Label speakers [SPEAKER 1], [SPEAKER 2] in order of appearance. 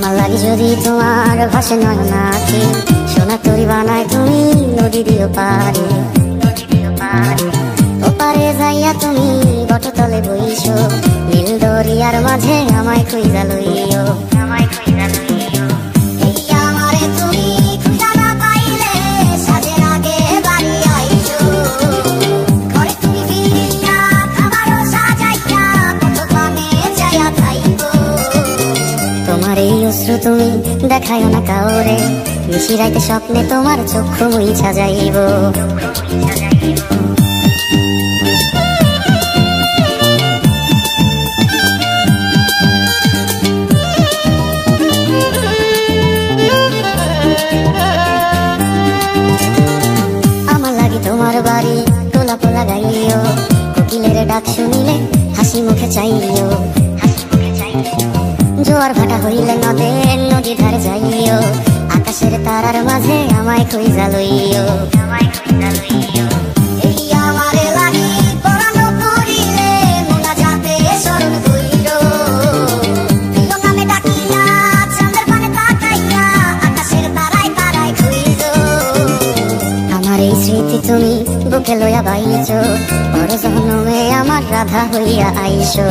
[SPEAKER 1] আমার লাগি যদি তোমার ভাষে নয়ন আঁখি, সোনা তরি বানায় তুমি নদী দিও পারে। ওপারে যাইয়া তুমি বটতলে বইছো, নীল দরিয়ার মাঝে আমায় খুঁজা লইও। তোমার এই অশ্রু তুমি দেখায় না কাউরে, নিশিরাইতে স্বপ্নে তোমার চক্ষু মুইছা যাইব। আমার লাগি তোমার বাড়ি গোলাপ লাগাইও, কোকিলের ডাক শুনিলে হাসি মুখে চাইও। জোয়ার ভাটা হইলে নদী ধারে যাইও, আকাশের তারার মাঝে আমায় খুঁজা লইও। আমার এই স্মৃতি তুমি বুকে লইয়া বাইছো, বড় জন্মে আমার রাধা হইয়া আইসো।